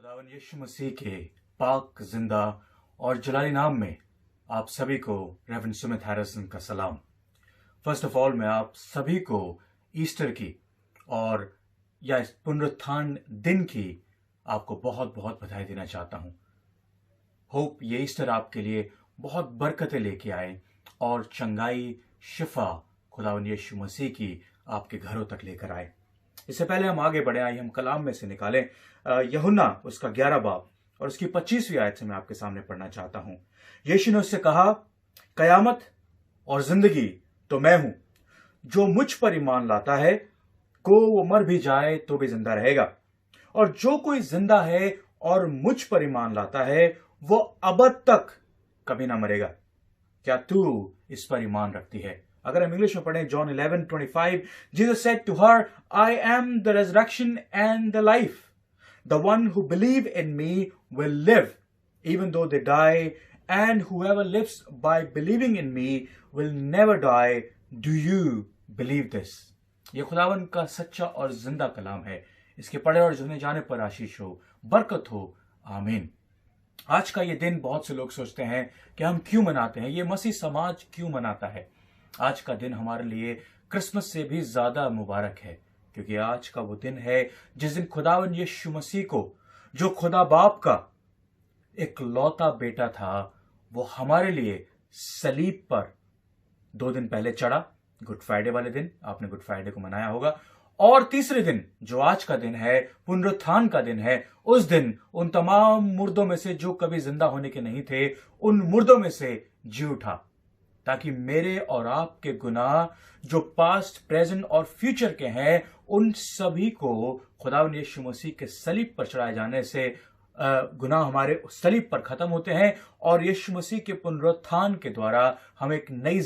खुदावन यीशु मसीह के पाक जिंदा और जलाली नाम में आप सभी को रेवरेंड सुमित हैरिसन का सलाम। फर्स्ट ऑफ ऑल मैं आप सभी को ईस्टर की और या इस पुनरुत्थान दिन की आपको बहुत बहुत बधाई देना चाहता हूं। होप ये ईस्टर आपके लिए बहुत बरकतें लेके आए और चंगाई शिफा खुदावन यीशु मसीह की आपके घरों तक लेकर आए। इससे पहले हम आगे बढ़े, आइए हम कलाम में से निकालें यूहन्ना उसका 11 बाब और उसकी 25वीं आयत से मैं आपके सामने पढ़ना चाहता हूं। यीशु ने उससे कहा, कयामत और जिंदगी तो मैं हूं, जो मुझ पर ईमान लाता है को वो मर भी जाए तो भी जिंदा रहेगा, और जो कोई जिंदा है और मुझ पर ईमान लाता है वो अबद तक कभी ना मरेगा। क्या तू इस पर ईमान रखती है? अगर हम इंग्लिश में पढ़ें John 11:25, Jesus said to her, I am the resurrection and the life, the one who believe in me will live even though they die, and whoever lives by believing in me will never die. Do you believe this? ये खुदावन का सच्चा और जिंदा कलाम है। इसके पढ़े और सुने जाने पर आशीष हो, बरकत हो, आमीन। आज का ये दिन बहुत से लोग सोचते हैं कि हम क्यों मनाते हैं, ये मसीह समाज क्यों मनाता है। आज का दिन हमारे लिए क्रिसमस से भी ज्यादा मुबारक है, क्योंकि आज का वो दिन है जिस दिन खुदावन यीशु मसीह को, जो खुदा बाप का एक लौता बेटा था, वो हमारे लिए सलीब पर 2 दिन पहले चढ़ा। गुड फ्राइडे वाले दिन आपने गुड फ्राइडे को मनाया होगा, और तीसरे दिन जो आज का दिन है, पुनरुत्थान का दिन है, उस दिन उन तमाम मुर्दों में से जो कभी जिंदा होने के नहीं थे, उन मुर्दों में से जी उठा, ताकि मेरे और आपके गुनाह जो पास्ट, प्रेजेंट और फ्यूचर के हैं, उन सभी को खुदावंद यीशु मसीह के सलीब पर चढ़ाए जाने से गुनाह हमारे सलीब पर खत्म होते हैं, और यीशु मसीह के पुनरुत्थान के द्वारा हम एक नई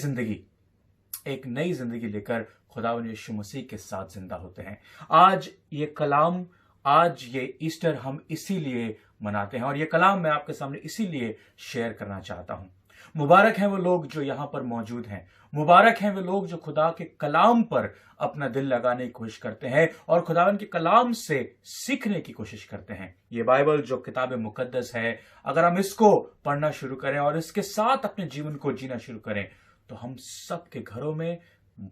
जिंदगी लेकर खुदावंद यीशु मसीह के साथ जिंदा होते हैं। आज ये कलाम, आज ये ईस्टर हम इसीलिए मनाते हैं, और ये कलाम मैं आपके सामने इसीलिए शेयर करना चाहता हूं। मुबारक हैं वो लोग जो यहां पर मौजूद हैं, मुबारक हैं वो लोग जो खुदा के कलाम पर अपना दिल लगाने की कोशिश करते हैं और खुदावन के कलाम से सीखने की कोशिश करते हैं। ये बाइबल जो किताब मुकद्दस है, अगर हम इसको पढ़ना शुरू करें और इसके साथ अपने जीवन को जीना शुरू करें, तो हम सबके घरों में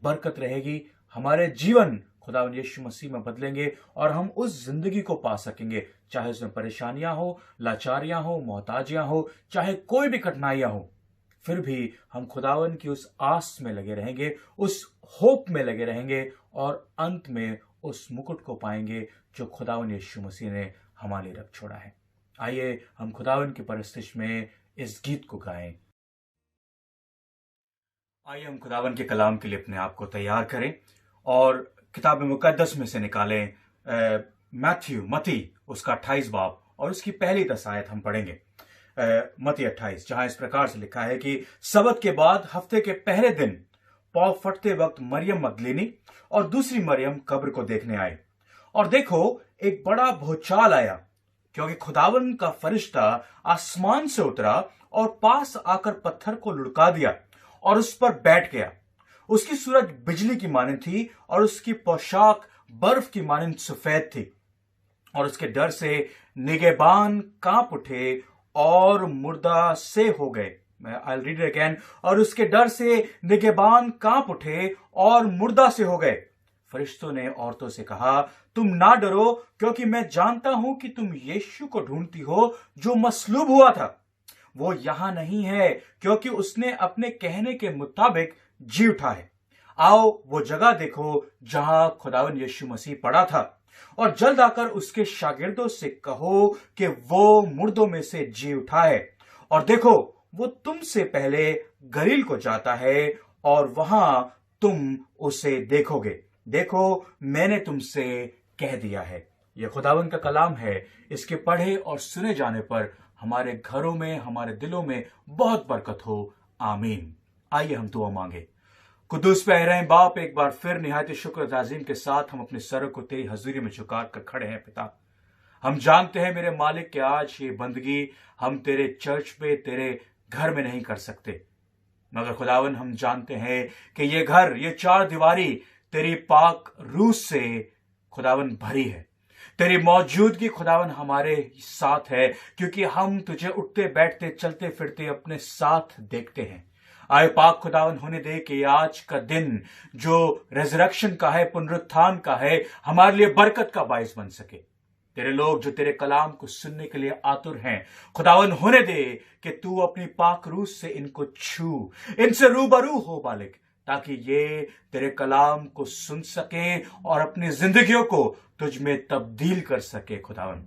बरकत रहेगी। हमारे जीवन खुदावन यीशु मसीह में बदलेंगे और हम उस जिंदगी को पा सकेंगे, चाहे उसमें परेशानियां हो, लाचारियां हो, मोहताजियां हो, चाहे कोई भी कठिनाइयां हो, फिर भी हम खुदावन की उस आस में लगे रहेंगे, उस होप में लगे रहेंगे, और अंत में उस मुकुट को पाएंगे जो खुदावन यीशु मसीह ने हमारे लिए रख छोड़ा है। आइए हम खुदावन की परस्तिश में इस गीत को गाएं। आइए हम खुदावन के कलाम के लिए अपने आप को तैयार करें और किताब मुकद्दस में से निकालें मत्ती उसका 28 बाब और उसकी पहली 10 आयत हम पढ़ेंगे। मत्ती 28, जहां इस प्रकार से लिखा है कि सबत के बाद हफ्ते के पहले दिन पौ फटते वक्त मरियम मगदलीनी और दूसरी मरियम कब्र को देखने आए, और देखो एक बड़ा भूचाल आया, क्योंकि खुदावन का फरिश्ता आसमान से उतरा और पास आकर पत्थर को लुढ़का दिया और उस पर बैठ गया। उसकी सूरत बिजली की मानिंद थी और उसकी पोशाक बर्फ की मानिंद सफेद थी, और उसके डर से निगहबान कांप उठे और मुर्दा से हो गए। I will read it again. और उसके डर से निगहबान कांप उठे और मुर्दा से हो गए। फरिश्तों ने औरतों से कहा, तुम ना डरो, क्योंकि मैं जानता हूं कि तुम यीशु को ढूंढती हो जो मसलूब हुआ था। वो यहां नहीं है, क्योंकि उसने अपने कहने के मुताबिक जी उठा है। आओ वो जगह देखो जहां खुदावन यीशु मसीह पड़ा था, और जल्द आकर उसके शागिर्दों से कहो कि वो मुर्दों में से जी उठा है, और देखो वो तुमसे पहले गलील को जाता है और वहां तुम उसे देखोगे। देखो मैंने तुमसे कह दिया है। यह खुदावन का कलाम है। इसके पढ़े और सुने जाने पर हमारे घरों में, हमारे दिलों में बहुत बरकत हो, आमीन। आइए हम दुआ मांगे। कुदूस पे रहें बाप, एक बार फिर निहायत शुक्र ताज़ीम के साथ हम अपने सर को तेरी हजूरी में झुका कर खड़े हैं। पिता, हम जानते हैं मेरे मालिक कि आज ये बंदगी हम तेरे चर्च पे, तेरे घर में नहीं कर सकते, मगर खुदावन हम जानते हैं कि ये घर, ये 4 दीवारी तेरी पाक रूह से खुदावन भरी है। तेरी मौजूदगी खुदावन हमारे साथ है, क्योंकि हम तुझे उठते बैठते चलते फिरते अपने साथ देखते हैं। आए पाक खुदावन होने दे कि आज का दिन जो रेजरेक्शन का है, पुनरुत्थान का है, हमारे लिए बरकत का बायस बन सके। तेरे लोग जो तेरे कलाम को सुनने के लिए आतुर हैं, खुदावन होने दे कि तू अपनी पाक रूह से इनको छू, इनसे रूबरू हो मालिक, ताकि ये तेरे कलाम को सुन सके और अपनी जिंदगियों को तुझ में तब्दील कर सके। खुदावन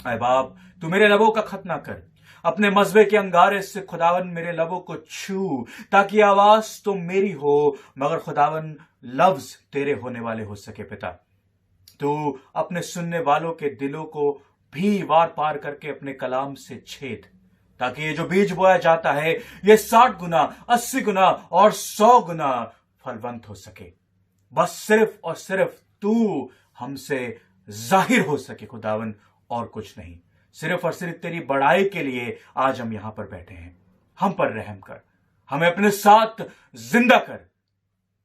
ऐ बाप, तू मेरे लबों का खतना कर, अपने मजबे के अंगारे से खुदावन मेरे लबों को छू, ताकि आवाज तो मेरी हो मगर खुदावन लफ्ज तेरे होने वाले हो सके। पिता, तू अपने सुनने वालों के दिलों को भी वार पार करके अपने कलाम से छेद, ताकि ये जो बीज बोया जाता है ये 60 गुना, 80 गुना और 100 गुना फलवंत हो सके। बस सिर्फ और सिर्फ तू हमसे जाहिर हो सके खुदावन, और कुछ नहीं। सिर्फ और सिर्फ तेरी बड़ाई के लिए आज हम यहां पर बैठे हैं। हम पर रहम कर, हमें अपने साथ जिंदा कर,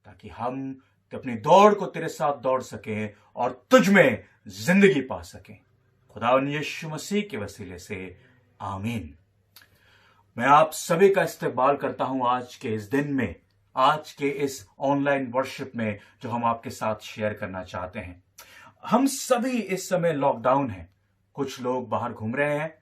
ताकि हम अपनी दौड़ को तेरे साथ दौड़ सकें और तुझ में जिंदगी पा सकें। खुदावन यीशु मसीह के वसीले से आमीन। मैं आप सभी का इस्तकबाल करता हूं आज के इस दिन में, आज के इस ऑनलाइन वर्शिप में जो हम आपके साथ शेयर करना चाहते हैं। हम सभी इस समय लॉकडाउन हैं। कुछ लोग बाहर घूम रहे हैं,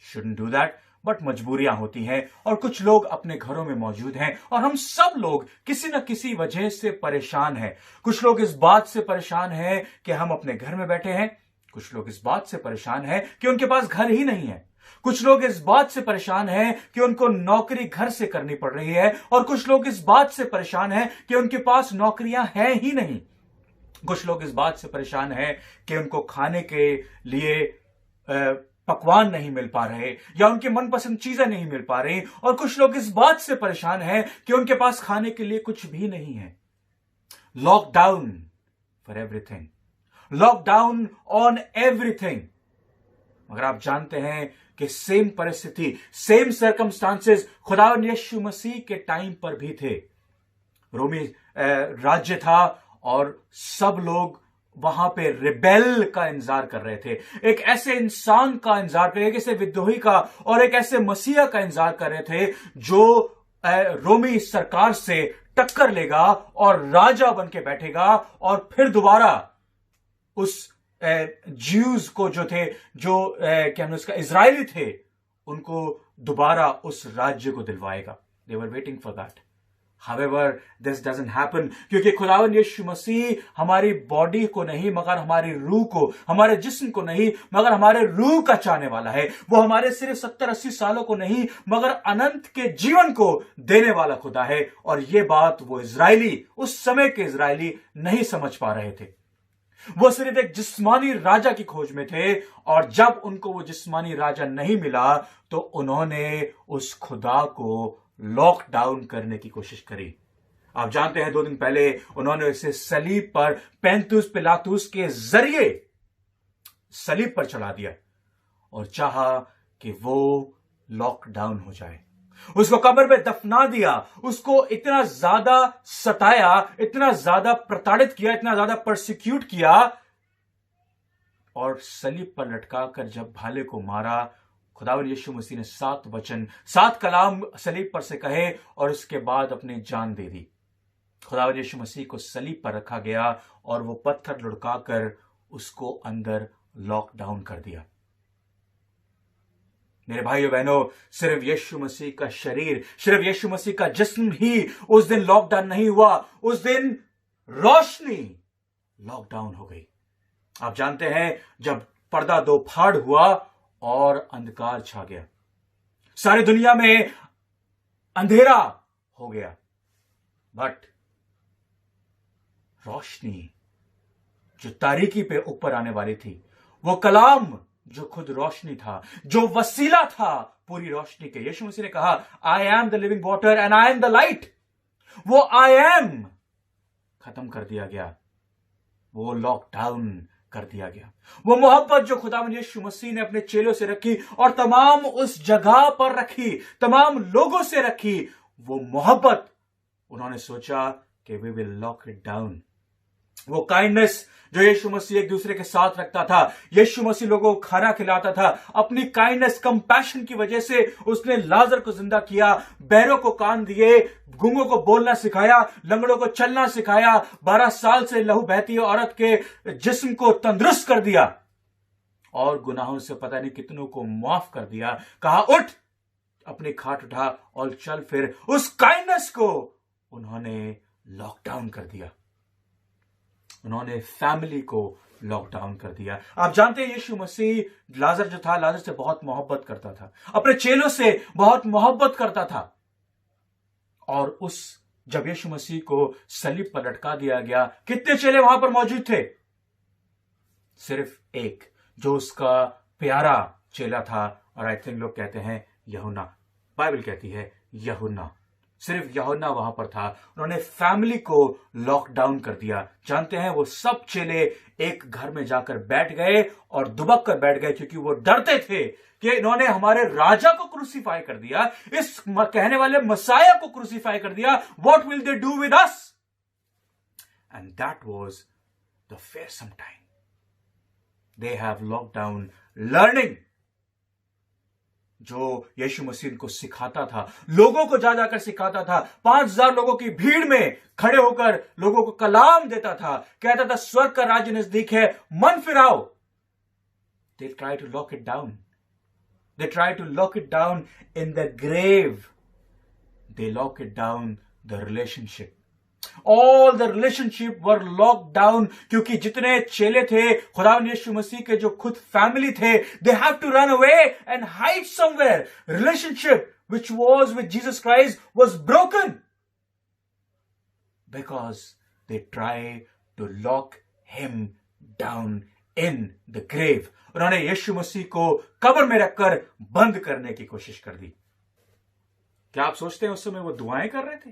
शुडंट डू दैट, बट मजबूरियां होती हैं, और कुछ लोग अपने घरों में मौजूद हैं, और हम सब लोग किसी न किसी वजह से परेशान हैं। कुछ लोग इस बात से परेशान हैं कि हम अपने घर में बैठे हैं, कुछ लोग इस बात से परेशान हैं कि उनके पास घर ही नहीं है, कुछ लोग इस बात से परेशान हैं कि उनको नौकरी घर से करनी पड़ रही है, और कुछ लोग इस बात से परेशान हैं कि उनके पास नौकरियां हैं ही नहीं। कुछ लोग इस बात से परेशान हैं कि उनको खाने के लिए पकवान नहीं मिल पा रहे, या उनकी मनपसंद चीजें नहीं मिल पा रही, और कुछ लोग इस बात से परेशान हैं कि उनके पास खाने के लिए कुछ भी नहीं है। Lockdown for everything, lockdown on everything. मगर आप जानते हैं कि सेम परिस्थिति, सेम सर्कमस्टांसेस खुदावन यीशु मसीह के टाइम पर भी थे। रोमी राज्य था और सब लोग वहां पे रिबेल का इंतजार कर रहे थे, एक ऐसे इंसान का इंतजार कर रहे थे, एक ऐसे विद्रोही का और एक ऐसे मसीहा का इंतजार कर रहे थे जो रोमी सरकार से टक्कर लेगा और राजा बन के बैठेगा, और फिर दोबारा उस ज्यूज को जो थे, जो क्या उसका इजरायली थे, उनको दोबारा उस राज्य को दिलवाएगा। They were waiting for that. However, this doesn't happen, क्योंकि खुदावन यीशु मसीह हमारी बॉडी को नहीं मगर हमारी रूह को, हमारे जिस्म को नहीं मगर हमारे रूह का चाहने वाला है। वो हमारे सिर्फ 70-80 सालों को नहीं मगर अनंत के जीवन को देने वाला खुदा है। और ये बात वो इजरायली, उस समय के इजरायली नहीं समझ पा रहे थे। वो सिर्फ एक जिस्मानी राजा की खोज में थे, और जब उनको वो जिस्मानी राजा नहीं मिला तो उन्होंने उस खुदा को लॉकडाउन करने की कोशिश करी। आप जानते हैं 2 दिन पहले उन्होंने इसे सलीब पर पैंतुस पिलातुस के जरिए सलीब पर चढ़ा दिया और चाहा कि वो लॉकडाउन हो जाए। उसको कब्र में दफना दिया, उसको इतना ज्यादा सताया, इतना ज्यादा प्रताड़ित किया, इतना ज्यादा परसिक्यूट किया, और सलीब पर लटकाकर जब भाले को मारा, खुदावन यीशु मसीह ने 7 वचन, 7 कलाम सलीब पर से कहे और उसके बाद अपनी जान दे दी। खुदावन यीशु मसीह को सलीब पर रखा गया और वो पत्थर लुढ़काकर उसको अंदर लॉकडाउन कर दिया। मेरे भाइयों बहनों, सिर्फ यीशु मसीह का शरीर, सिर्फ यीशु मसीह का जिस्म ही उस दिन लॉकडाउन नहीं हुआ, उस दिन रोशनी लॉकडाउन हो गई। आप जानते हैं जब पर्दा 2 फाड़ हुआ और अंधकार छा गया, सारी दुनिया में अंधेरा हो गया, बट रोशनी जो तारीकी पे ऊपर आने वाली थी, वो कलाम जो खुद रोशनी था, जो वसीला था पूरी रोशनी के, यीशु मसीह ने कहा आई am the living water and I am the light, वो आई एम खत्म कर दिया गया, वो लॉकडाउन कर दिया गया। वो मोहब्बत जो खुदावंद यीशु मसीह ने अपने चेलों से रखी और तमाम उस जगह पर रखी, तमाम लोगों से रखी, वो मोहब्बत उन्होंने सोचा कि we will lock it down, वो काइंडनेस जो यीशु मसीह एक दूसरे के साथ रखता था, यीशु मसीह लोगों को खाना खिलाता था, अपनी काइंडनेस कंपैशन की वजह से उसने लाजर को जिंदा किया, बहरों को कान दिए, गूंगों को बोलना सिखाया, लंगड़ों को चलना सिखाया, 12 साल से लहू बहती औरत के जिस्म को तंदुरुस्त कर दिया और गुनाहों से पता नहीं कितनों को माफ कर दिया। कहा उठ, अपनी खाट उठा और चल फिर। उस काइंडनेस को उन्होंने लॉकडाउन कर दिया, उन्होंने फैमिली को लॉकडाउन कर दिया। आप जानते हैं यीशु मसीह लाजर जो था, लाजर से बहुत मोहब्बत करता था, अपने चेलों से बहुत मोहब्बत करता था। और जब यीशु मसीह को सलीब पर लटका दिया गया, कितने चेले वहां पर मौजूद थे? सिर्फ एक, जो उसका प्यारा चेला था, और आई थिंक लोग कहते हैं यूहन्ना, बाइबल कहती है यूहन्ना, सिर्फ यूहन्ना वहां पर था। उन्होंने फैमिली को लॉकडाउन कर दिया। जानते हैं वो सब चेले एक घर में जाकर बैठ गए और दुबक कर बैठ गए, क्योंकि वो डरते थे कि इन्होंने हमारे राजा को क्रूसीफाई कर दिया, इस कहने वाले मसाया को क्रूसीफाई कर दिया। What will they do with us? And that was the fearsome time. They have locked down learning, जो यीशु मसीह को सिखाता था, लोगों को जा जाकर सिखाता था। 5,000 लोगों की भीड़ में खड़े होकर लोगों को कलाम देता था, कहता था स्वर्ग का राज्य नजदीक है, मन फिराओ। They try to lock it down. They try to lock it down in the grave. They lock it down the relationship. All the relationship were locked down, क्योंकि जितने चेले थे खुदावंद यीशु मसीह के, जो खुद फैमिली थे, they have to run away and hide somewhere. Relationship which was with Jesus Christ was broken because they try to lock him down in the grave. उन्होंने यीशु मसीह को कब्र में रखकर बंद करने की कोशिश कर दी। क्या आप सोचते हैं उस समय वो दुआएं कर रहे थे?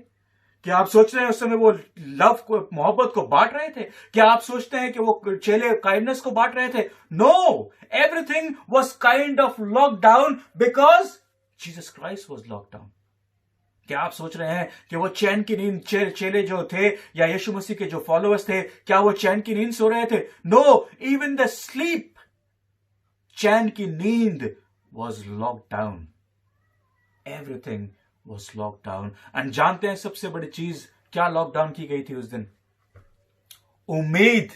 क्या आप सोच रहे हैं उस समय वो लव को, मोहब्बत को बांट रहे थे? क्या आप सोचते हैं कि वो चेले काइंडनेस को बांट रहे थे? No, everything was kind of lockdown because Jesus Christ was lockdown. क्या आप सोच रहे हैं कि वो चैन की नींद, चेले जो थे या यीशु मसीह के जो फॉलोअर्स थे, क्या वो चैन की नींद सो रहे थे? नो, इवन द स्लीप, चैन की नींद was locked down. Everything was locked down. And जानते हैं सबसे बड़ी चीज क्या लॉकडाउन की गई थी उस दिन? उम्मीद।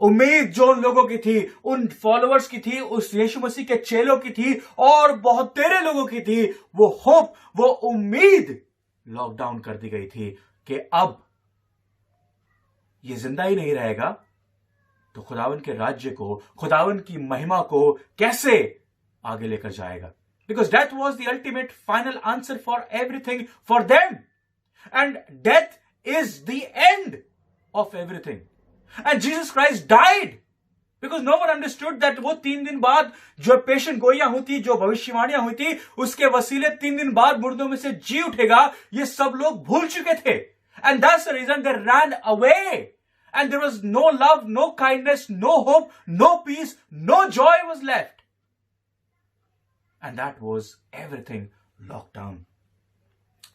उम्मीद जो उन लोगों की थी, उन फॉलोअर्स की थी, उस यीशु मसीह के चेलों की थी, और बहुत तेरे लोगों की थी। वो होप, वो उम्मीद लॉकडाउन कर दी गई थी कि अब ये जिंदा ही नहीं रहेगा तो खुदावन के राज्य को, खुदावन की महिमा को कैसे आगे लेकर जाएगा? Because death was the ultimate final answer for everything for them. And death is the end of everything. And Jesus Christ died because no one understood that वो 3 दिन बाद जो पेशेंट गोइयां हुई थी, जो भविष्यवाणियां हुई थी, उसके वसीले 3 दिन बाद मुर्दों में से जी उठेगा, ये सब लोग भूल चुके थे। And that's the reason they ran away. And there was no love, no kindness, no hope, no peace, no joy was left. And that was everything locked down.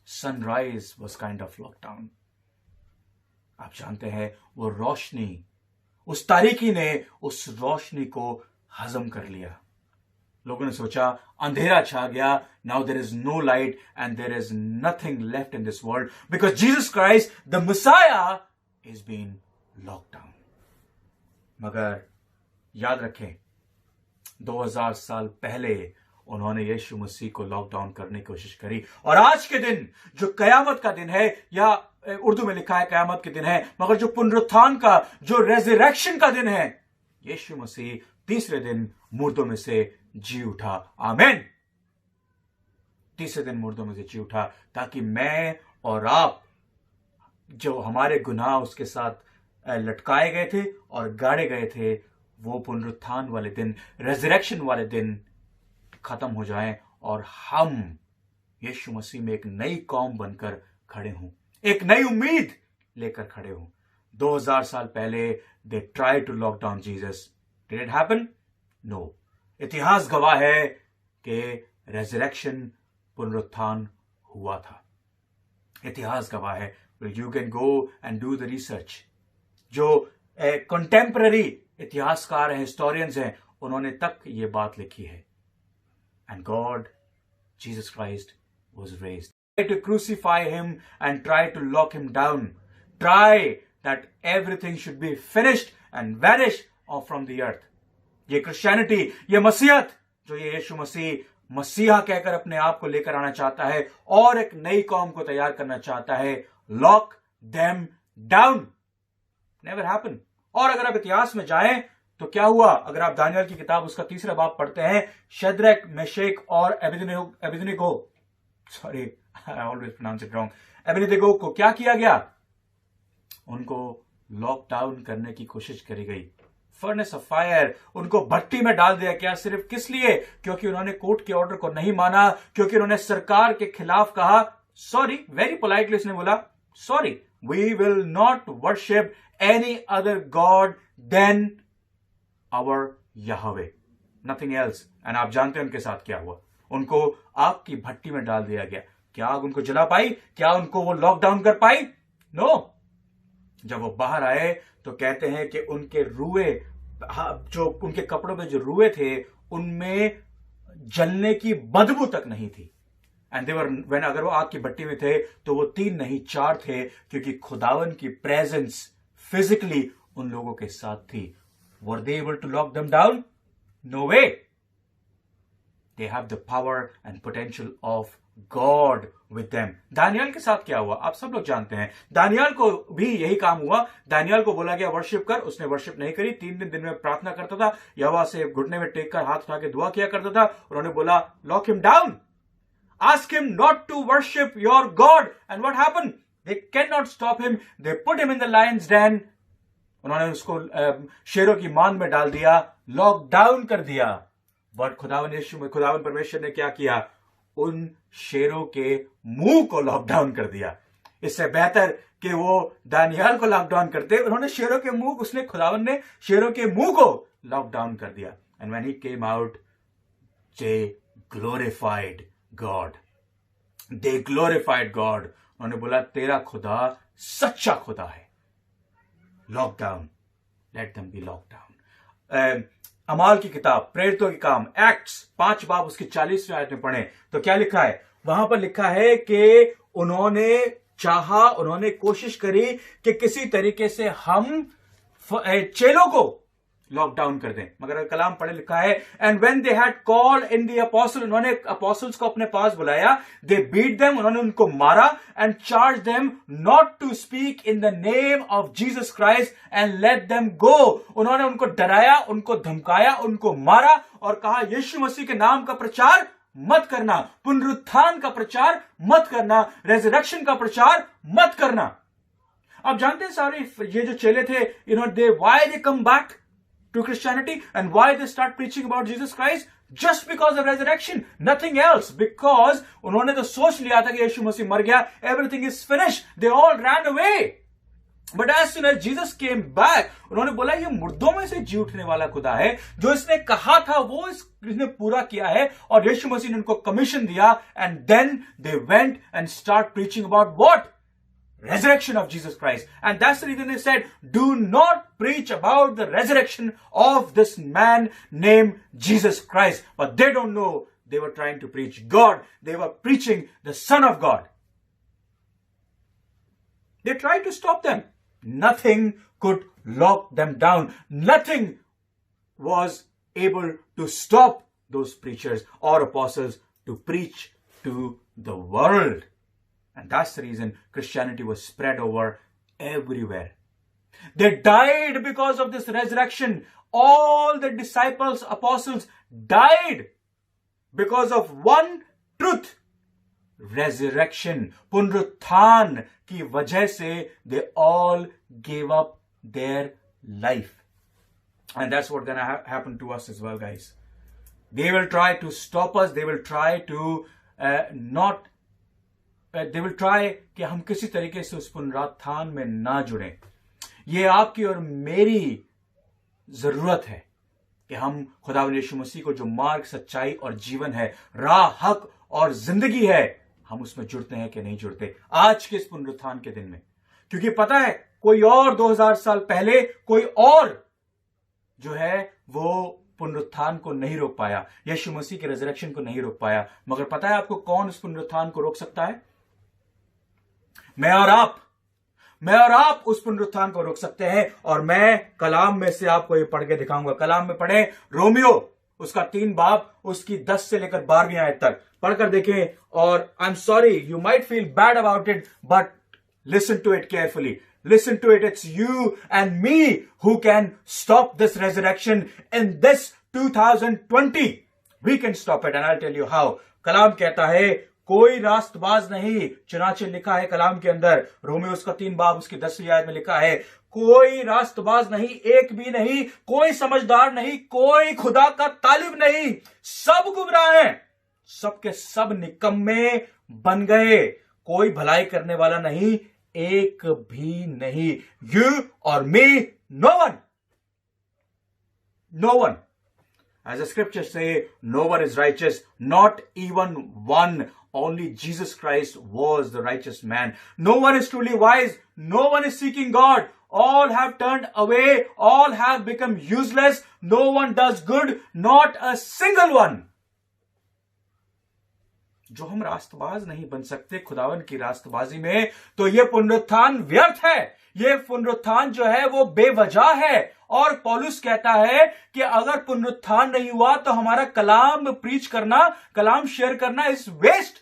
Sunrise was kind of locked down. आप जानते हैं वो रोशनी, उस तारीकी ने उस रोशनी को हजम कर लिया। लोगों ने सोचा अंधेरा छा गया, now there is no light and there is nothing left in this world because Jesus Christ, the Messiah, is being locked down. मगर याद रखें, 2000 साल पहले उन्होंने यीशु मसीह को लॉकडाउन करने की कोशिश करी, और आज के दिन जो कयामत का दिन है, या उर्दू में लिखा है कयामत के दिन है, मगर जो पुनरुत्थान का, जो रेजरेक्शन का दिन है, यीशु मसीह तीसरे दिन मुर्दों में से जी उठा। आमीन। तीसरे दिन मुर्दों में से जी उठा ताकि मैं और आप, जो हमारे गुनाह उसके साथ लटकाए गए थे और गाड़े गए थे, वो पुनरुत्थान वाले दिन, रेजरेक्शन वाले दिन खत्म हो जाएं और हम यीशु मसीह में एक नई कौम बनकर खड़े हों, एक नई उम्मीद लेकर खड़े हों। 2000 साल पहले they try to lock down Jesus. Did it happen? No. इतिहास गवाह है कि रेजरेक्शन, पुनरुत्थान हुआ था। इतिहास गवाह है। You can go and do the research. जो कंटेम्पररी इतिहासकार हैं, हिस्टोरियंस हैं, उन्होंने तक ये बात लिखी है. And God, Jesus Christ was raised. Try to crucify him and try to lock him down. Try that everything should be finished and vanish off from the earth. ये क्रिश्चियनिटी, ये मसीहत जो ये यीशु मसीह मसीहा कहकर अपने आप को लेकर आना चाहता है और एक नई कौम को तैयार करना चाहता है, lock them down. Never happen. और अगर आप इतिहास में जाएं तो क्या हुआ? अगर आप दानियल की किताब उसका 3रा बाब पढ़ते हैं, शद्रक, मेशक और Abednego, sorry I always pronounce it wrong, Abednego को क्या किया गया? उनको लॉकडाउन करने की कोशिश करी गई. फर्नेस ऑफ फायर, उनको भट्टी में डाल दिया. क्या? सिर्फ किस लिए? क्योंकि उन्होंने कोर्ट के ऑर्डर को नहीं माना, क्योंकि उन्होंने सरकार के खिलाफ कहा सॉरी, वेरी पोलाइटली उसने बोला sorry, we will not worship any other God than our Yahweh, nothing else. And आप जानते हैं उनके साथ क्या हुआ? उनको आग की भट्टी में डाल दिया गया. क्या आग उनको जला पाई? क्या उनको वो लॉकडाउन कर पाई? नो. जब वो बाहर आए तो कहते हैं कि उनके रुए, जो उनके कपड़ों में जो रुए थे, उनमें जलने की बदबू तक नहीं थी. एंड दे वर व्हेन, अगर वो आग की भट्टी में थे तो वो 3 नहीं 4 थे, क्योंकि खुदावन की प्रेजेंस फिजिकली उन लोगों के साथ थी. Were they able to lock them down? No way. They have the power and potential of God with them. Daniel के साथ क्या हुआ आप सब लोग जानते हैं. दानियल को भी यही काम हुआ. दानियल को बोला गया वर्शिप कर, उसने वर्शिप नहीं करी. 3 दिन में प्रार्थना करता था, यहोवा से घुटने में टेक कर हाथ उठा के दुआ किया करता था. उन्होंने बोला lock him down, ask him not to worship your God. And what happened? They can not stop him. They put him in the lions den. उन्होंने उसको शेरों की मांद में डाल दिया, लॉकडाउन कर दिया. बट खुदावन परमेश्वर ने क्या किया? उन शेरों के मुंह को लॉकडाउन कर दिया. इससे बेहतर कि वो दानियल को लॉकडाउन करते, उन्होंने शेरों के मुंह, उसने खुदावन ने शेरों के मुंह को लॉकडाउन कर दिया. And when he came out, they glorified God. They glorified God. उन्होंने बोला तेरा खुदा सच्चा खुदा है. Lockdown, let them be lockdown. अमाल की किताब, प्रेरितों के काम, एक्ट्स 5 बाब उसकी 40वीं आयत में पढ़े तो क्या लिखा है? वहां पर लिखा है कि उन्होंने चाहा, उन्होंने कोशिश करी कि किसी तरीके से हम चेलों को लॉकडाउन कर दें, मगर कलाम पढ़े लिखा है and when they had called in the apostle, उन्होंने अपोस्टल्स को अपने पास बुलाया, दे बीट देम, उन्होंने उनको मारा and charge them not to speak in the name of Jesus Christ and let them go. उन्होंने उनको डराया, उनको धमकाया, उनको मारा और कहा यीशु मसीह के नाम का प्रचार मत करना, पुनरुत्थान का प्रचार मत करना, रेजरेक्शन का प्रचार मत करना. आप जानते हैं सारे ये जो चेले थे, they why they come back to Christianity and why they start preaching about Jesus Christ? Just because of resurrection, nothing else. Because उन्होंने तो सोच लिया था कि यीशु मसीह मर गया, everything is finished. They all ran away. But as soon as Jesus came back, उन्होंने बोला ये मुर्दों में से जी उठने वाला खुदा है, जो इसने कहा था वो इसने पूरा किया है. और यीशु मसीह ने उनको कमीशन दिया and then they went and start preaching about what? Resurrection of Jesus Christ. And that's the reason they said, do not preach about the resurrection of this man named Jesus Christ. But they don't know they were trying to preach God. They were preaching the Son of God. They tried to stop them. Nothing could lock them down. Nothing was able to stop those preachers or apostles to preach to the world. And that's the reason Christianity was spread over everywhere. They died because of this resurrection. All the disciples, apostles died because of one truth. Resurrection. पुनरुत्थान की वजह से they all gave up their life. And that's what's going to happen to us as well, guys. They will try to stop us. They will try to they will try कि हम किसी तरीके से उस पुनरुत्थान में ना जुड़ें. ये आपकी और मेरी जरूरत है कि हम खुदावंद यीशु मसीह को, जो मार्ग, सच्चाई और जीवन है, राह, हक और जिंदगी है, हम उसमें जुड़ते हैं कि नहीं जुड़ते आज के इस पुनरुत्थान के दिन में. क्योंकि पता है कोई और 2000 साल पहले कोई और जो है वो पुनरुत्थान को नहीं रोक पाया, यीशु मसीह के रिजरेक्शन को नहीं रोक पाया। मगर पता है आपको कौन उस पुनरुत्थान को रोक सकता है? मैं और आप उस पुनरुत्थान को रोक सकते हैं। और मैं कलाम में से आपको ये पढ़ के दिखाऊंगा। कलाम में पढ़े रोमियो उसका 3 बाब उसकी 10 से लेकर 12वीं आयत तक पढ़कर देखें। और I am sorry, you might feel bad about it, but listen to it carefully. Listen to it. It's you and me who can stop this resurrection in this 2020. We can stop it and I'll tell you how. कलाम कहता है कोई रास्तबाज नहीं, चुनाचे लिखा है कलाम के अंदर, Romeo उसका 3 बाब उसकी 10वीं आयत में लिखा है कोई रास्तबाज नहीं, एक भी नहीं, कोई समझदार नहीं, कोई खुदा का तालिब नहीं, सब गुमराह हैं, सबके सब निकम्मे बन गए, कोई भलाई करने वाला नहीं, एक भी नहीं. You or me, no one. No one. As the scriptures say, no one is righteous, not even one. Only Jesus Christ was the righteous man. No one is truly wise. No one is seeking God. All have turned away. All have become useless. No one does good. Not a single one. जो हम रास्तबाज नहीं बन सकते खुदावन की रास्तबाजी में, तो ये पुनरुत्थान व्यर्थ है. ये पुनरुत्थान जो है वो बेवजह है. और पौलुस कहता है कि अगर पुनरुत्थान नहीं हुआ तो हमारा कलाम प्रीच करना, कलाम शेयर करना is waste,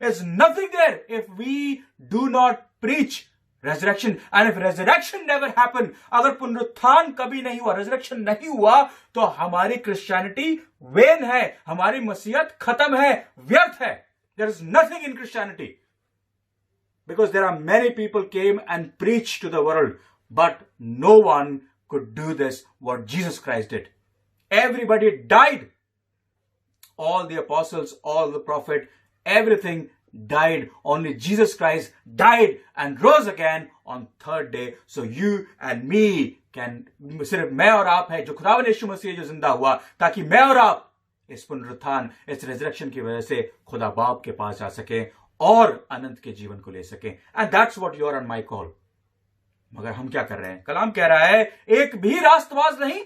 is nothing there if we do not preach resurrection. And if resurrection never happened, अगर पुनरुत्थान कभी नहीं हुआ, resurrection नहीं हुआ, तो हमारी क्रिश्चियनिटी वेन है, हमारी मसीहत खत्म है, व्यर्थ है. There is nothing in Christianity. Because there are many people came and preached to the world, but no one could do this what Jesus Christ did. Everybody died. All the apostles, all the prophet, everything died. Only Jesus Christ died and rose again on 3rd day. So you and me can, सिर्फ मैं और आप है जो खुदावंद यीशु मसीह जो जिंदा हुआ, ताकि मैं और आप इस पुनरुत्थान, इस रिजरेक्शन की वजह से खुदा बाप के पास जा सके और अनंत के जीवन को ले सके. And that's what you are on my call. मगर हम क्या कर रहे हैं? कलाम कह रहा है एक भी रास्तबाज नहीं,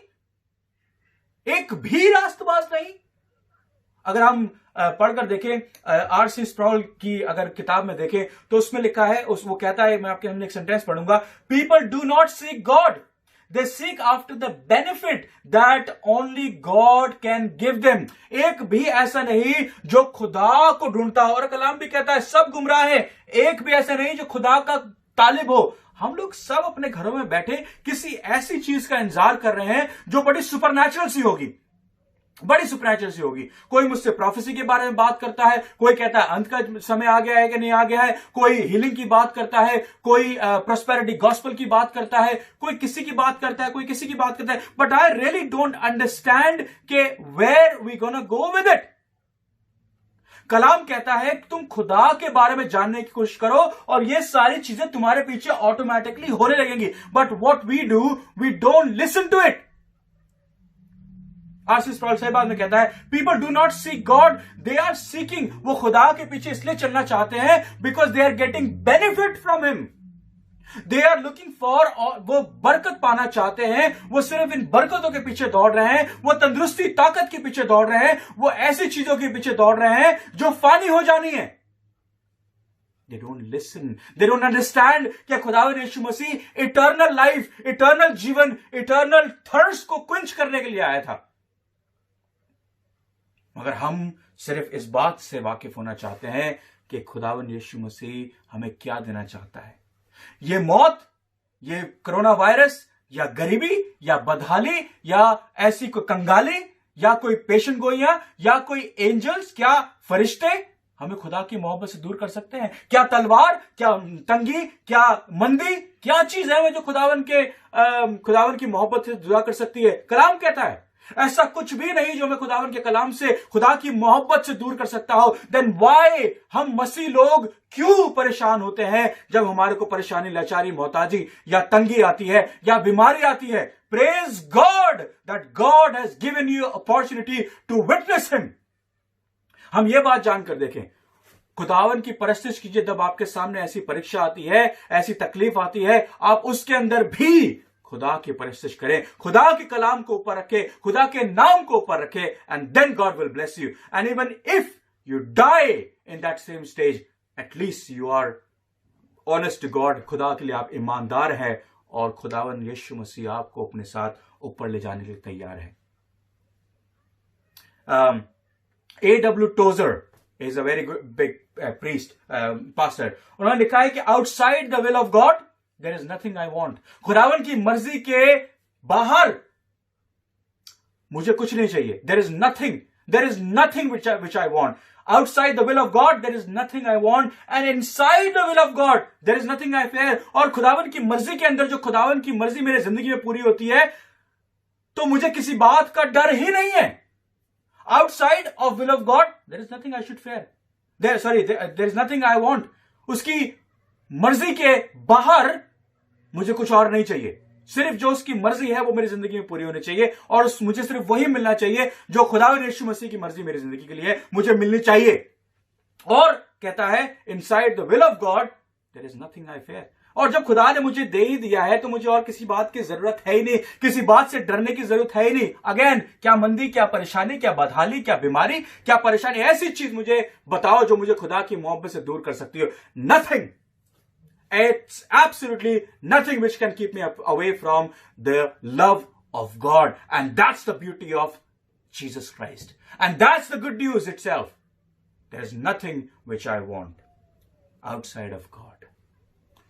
एक भी रास्तबाज नहीं. अगर हम पढ़कर देखें आर.सी. स्प्रॉल की अगर किताब में देखें तो उसमें लिखा है, वो कहता है, मैं आपके सामने एक सेंटेंस पढ़ूंगा, people do not seek God, they seek after the benefit that only God can give them. एक भी ऐसा नहीं जो खुदा को ढूंढता हो. और कलाम भी कहता है सब गुमराह है, एक भी ऐसा नहीं जो खुदा का तालिब हो. हम लोग सब अपने घरों में बैठे किसी ऐसी चीज का इंतजार कर रहे हैं जो बड़ी सुपरनैचुरल सी होगी, बड़ी सुपरनैचुरल सी होगी. कोई मुझसे प्रोफेसी के बारे में बात करता है, कोई कहता है अंत का समय आ गया है कि नहीं आ गया है, कोई हीलिंग की बात करता है, कोई प्रोस्पेरिटी गॉस्पेल की बात करता है, कोई किसी की बात करता है, कोई किसी की बात करता है. But I really don't understand के where we gonna go with it. कलाम कहता है कि तुम खुदा के बारे में जानने की कोशिश करो और ये सारी चीजें तुम्हारे पीछे ऑटोमेटिकली होने लगेंगी. But what we do, we don't listen to it. R C. Sproul सही बात में कहता है people do not seek God, they are seeking. वो खुदा के पीछे इसलिए चलना चाहते हैं because they are getting benefit from him. They are looking for, वो बरकत पाना चाहते हैं, वो सिर्फ इन बरकतों के पीछे दौड़ रहे हैं, वो तंदुरुस्ती ताकत के पीछे दौड़ रहे हैं, वो ऐसी चीजों के पीछे दौड़ रहे हैं जो फानी हो जानी है. They don't listen. They don't understand कि खुदावंद यीशु मसीह इटर्नल लाइफ, इटर्नल जीवन, इटर्नल थर्स्ट को क्विंच करने के लिए आया था. मगर हम सिर्फ इस बात से वाकिफ होना चाहते हैं कि खुदावंद यीशु मसीह हमें क्या देना चाहता है. ये मौत, ये कोरोना वायरस, या गरीबी, या बदहाली, या ऐसी कोई कंगाली, या कोई पेशेंट गोइयां, या कोई एंजल्स, क्या फरिश्ते हमें खुदा की मोहब्बत से दूर कर सकते हैं? क्या तलवार, क्या तंगी, क्या मंदी, क्या चीज है जो खुदावन की मोहब्बत से जुदा कर सकती है? कलाम कहता है ऐसा कुछ भी नहीं जो हमें खुदावन के कलाम से, खुदा की मोहब्बत से दूर कर सकता हो. देन व्हाई हम मसीह लोग क्यों परेशान होते हैं जब हमारे को परेशानी, लाचारी, मोहताजी या तंगी आती है या बीमारी आती है? Praise God that God has given you opportunity to witness him. हम ये बात जानकर देखें, खुदावन की परस्तिश कीजिए। जब आपके सामने ऐसी परीक्षा आती है, ऐसी तकलीफ आती है, आप उसके अंदर भी खुदा की परस्तिश करें, खुदा के कलाम को ऊपर रखें, खुदा के नाम को ऊपर रखें, and then God will bless you. And even if you die in that same stage, at least you are honest to God. खुदा के लिए आप ईमानदार हैं और खुदावन यीशु मसीह आपको अपने साथ ऊपर ले जाने के लिए तैयार है। A.W. Tozer is a very good big priest, pastor. उन्होंने लिखा है कि outside the will of God there is nothing I want. खुदावन की मर्जी के बाहर मुझे कुछ नहीं चाहिए। There is nothing which I want. Outside the will of God there is nothing I want, and inside the will of God there is nothing I fear. और खुदावन की मर्जी के अंदर जो खुदावन की मर्जी मेरे जिंदगी में पूरी होती है, तो मुझे किसी बात का डर ही नहीं है। Outside of will of God, there is nothing I should fear. There is nothing I want. उसकी मर्जी के बाहर मुझे कुछ और नहीं चाहिए। सिर्फ जो उसकी मर्जी है वो मेरी जिंदगी में पूरी होनी चाहिए, और मुझे सिर्फ वही मिलना चाहिए जो खुदावंद यीशु मसीह की मर्जी मेरी जिंदगी के लिए मुझे मिलनी चाहिए। और कहता है, inside the will of God there is nothing I fear. और जब खुदा ने मुझे दे ही दिया है तो मुझे और किसी बात की जरूरत है ही नहीं, किसी बात से डरने की जरूरत है ही नहीं। अगेन, क्या मंदी, क्या परेशानी, क्या बदहाली, क्या बीमारी, क्या परेशानी, ऐसी चीज मुझे बताओ जो मुझे खुदा की मोहब्बत से दूर कर सकती हो। Nothing, it's absolutely nothing which can keep me away from the love of God. And that's the beauty of Jesus Christ. And that's the good news itself. There's nothing which I want outside of God.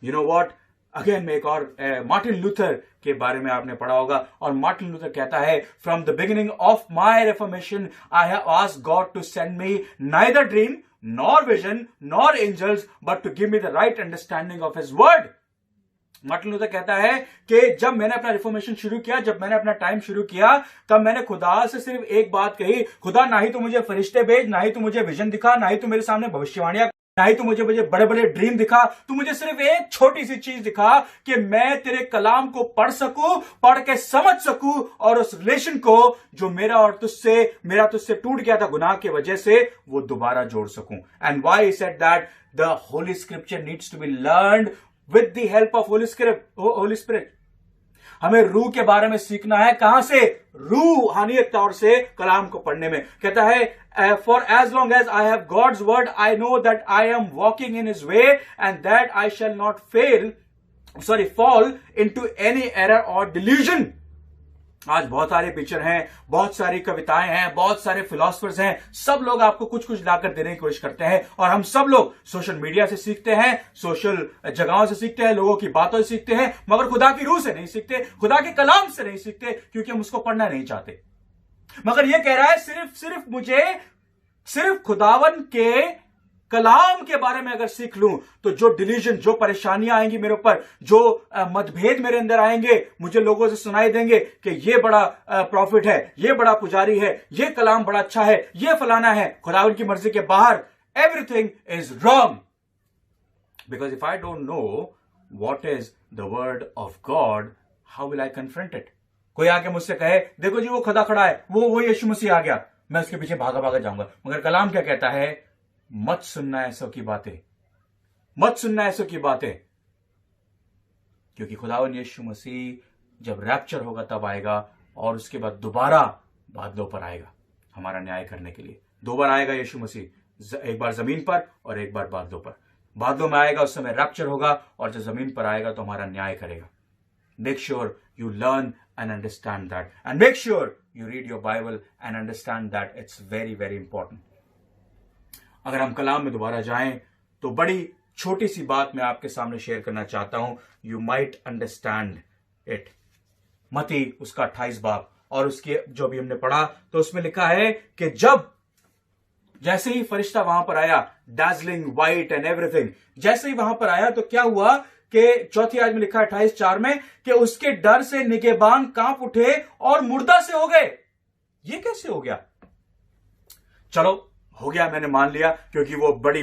You know what? Again, मैं एक और Martin Luther के बारे में आपने पढ़ा होगा, और मार्टिन लूथर कहता है, From the beginning of my reformation, I have asked God to send me neither dream, nor vision, nor angels, but to give me the right understanding of His word. Martin Luther कहता है कि जब मैंने अपना reformation शुरू किया, जब मैंने अपना टाइम शुरू किया, तब मैंने खुदा से सिर्फ एक बात कही, खुदा ना ही तो मुझे फरिश्ते भेज, ना ही तो मुझे विजन दिखा, ना ही तो मेरे सामने भविष्यवाणियां, ना ही तो मुझे बड़े बड़े ड्रीम दिखा, तो मुझे सिर्फ एक छोटी सी चीज दिखा कि मैं तेरे कलाम को पढ़ सकूं, पढ़ के समझ सकूं, और उस रिलेशन को जो मेरा तुझसे टूट गया था गुनाह की वजह से, वो दोबारा जोड़ सकूं। And why he said that the holy scripture needs to be learned with the help of holy spirit. हमें रूह के बारे में सीखना है। कहां से? रूहानियत तौर से कलाम को पढ़ने में। कहता है, for as long as I have God's word I know that I am walking in his way and that I shall not fall into any error और डिल्यूजन। आज बहुत सारे पिक्चर हैं, बहुत सारी कविताएं हैं, बहुत सारे फिलोसफर्स हैं, सब लोग आपको कुछ कुछ लाकर देने की कोशिश करते हैं, और हम सब लोग सोशल मीडिया से सीखते हैं, सोशल जगहों से सीखते हैं, लोगों की बातों से सीखते हैं, मगर खुदा की रूह से नहीं सीखते, खुदा के कलाम से नहीं सीखते, क्योंकि हम उसको पढ़ना नहीं चाहते। मगर यह कह रहा है, सिर्फ खुदावन के कलाम के बारे में अगर सीख लूं, तो जो डिलीजन, जो परेशानियां आएंगी मेरे ऊपर, जो मतभेद मेरे अंदर आएंगे, मुझे लोगों से सुनाई देंगे कि ये बड़ा प्रॉफिट है, ये बड़ा पुजारी है, ये कलाम बड़ा अच्छा है, ये फलाना है, खुदावन की मर्जी के बाहर everything is wrong. Because if I don't know what is the word of God, how will I confront it? कोई आके मुझसे कहे, देखो जी वो खुदा खड़ा है, वो यीशु मसीह आ गया, मैं उसके पीछे भागा भागा जाऊंगा। मगर कलाम क्या कहता है? मत सुनना ऐसों की बातें, मत सुनना ऐसों की बातें, क्योंकि खुदावंद यीशु मसीह जब रैप्चर होगा तब आएगा, और उसके बाद दोबारा बादलों पर आएगा हमारा न्याय करने के लिए। दो बार आएगा यीशु मसीह, एक बार जमीन पर और एक बार बादलों पर। बादलों में आएगा, उस समय रैप्चर होगा, और जब जमीन पर आएगा तो हमारा न्याय करेगा। Make sure you learn and understand that, and make sure you read your Bible and understand that it's very very important. अगर हम कलाम में दोबारा जाएं तो बड़ी छोटी सी बात मैं आपके सामने शेयर करना चाहता हूं, you might understand it. मत्ती उसका 28 बाब, और उसके जो भी हमने पढ़ा तो उसमें लिखा है कि जैसे ही फरिश्ता वहां पर आया, dazzling white and everything, जैसे ही वहां पर आया तो क्या हुआ कि चौथी आयत में लिखा है 28:4 में कि उसके डर से निगहबान कांप उठे और मुर्दा से हो गए। ये कैसे हो गया? चलो हो गया, मैंने मान लिया, क्योंकि वो बड़े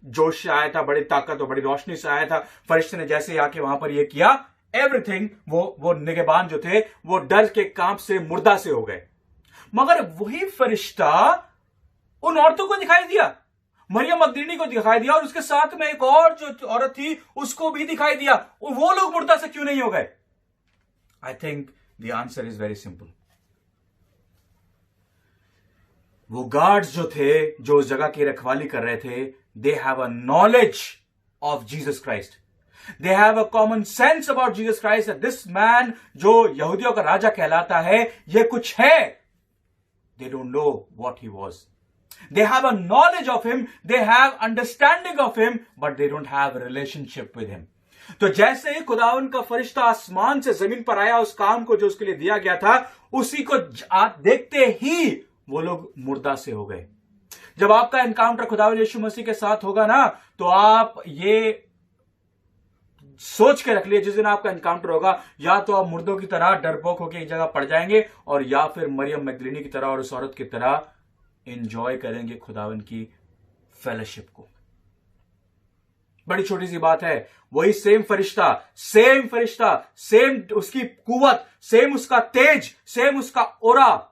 जोश से आया था, बड़ी ताकत और बड़ी रोशनी से आया था। फरिश्ते ने जैसे ही आके वहां पर ये किया, एवरीथिंग, वो निगहबान जो थे वो डर के कांप से मुर्दा से हो गए। मगर वही फरिश्ता उन औरतों को दिखाई दिया। मरियम मगदलीनी को दिखाई दिया और उसके साथ में एक और जो औरत थी उसको भी दिखाई दिया, और वो लोग मुर्दा से क्यों नहीं हो गए? I think the answer is very simple. वो गार्ड्स जो थे, जो उस जगह की रखवाली कर रहे थे, they have a knowledge of Jesus Christ, they have a common sense about Jesus Christ, this man जो यहूदियों का राजा कहलाता है, ये कुछ है। They don't know what he was, they have a knowledge of him, they have understanding of him, but they don't have a relationship with him. तो जैसे ही खुदावन का फरिश्ता आसमान से जमीन पर आया उस काम को जो उसके लिए दिया गया था, उसी को देखते ही वो लोग मुर्दा से हो गए। जब आपका एनकाउंटर खुदावन यीशु मसीह के साथ होगा ना, तो आप ये सोच के रख लिए, जिस दिन आपका एनकाउंटर होगा, या तो आप मुर्दों की तरह डरपोक होकर एक जगह पड़ जाएंगे, और या फिर मरियम मगदलीनी की तरह और उस औरत की तरह एंजॉय करेंगे खुदावन की फेलोशिप को। बड़ी छोटी सी बात है, वही सेम फरिश्ता, सेम उसकी कुवत, सेम उसका तेज, सेम उसका ओरा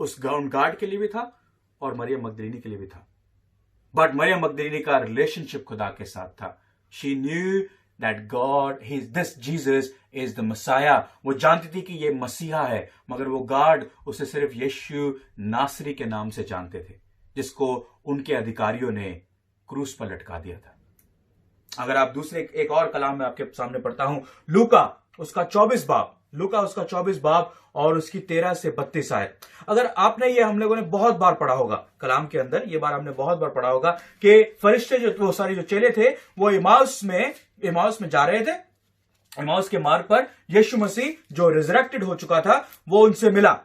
उस गार्ड के लिए भी था और मरियम मगदलीनी के लिए भी था। बट मरियम मगदलीनी का रिलेशनशिप खुदा के साथ था। She knew that God this Jesus is the messiah. वो जानती थी कि ये मसीहा है, मगर वो गार्ड उसे सिर्फ यीशु नासरी के नाम से जानते थे, जिसको उनके अधिकारियों ने क्रूस पर लटका दिया था। अगर आप दूसरे एक और कलाम में आपके सामने पढ़ता हूं, लूका उसका 24 बाब और उसकी 13 से 32 आयत। अगर आपने ये, हम लोगों ने बहुत बार पढ़ा होगा कलाम के अंदर, ये बार हमने बहुत बार पढ़ा होगा कि फरिश्ते जो चेले थे, वो इमाउस में जा रहे थे। इमाउस के मार्ग पर यीशु मसीह जो रिजरेक्टेड हो चुका था, वो उनसे मिला,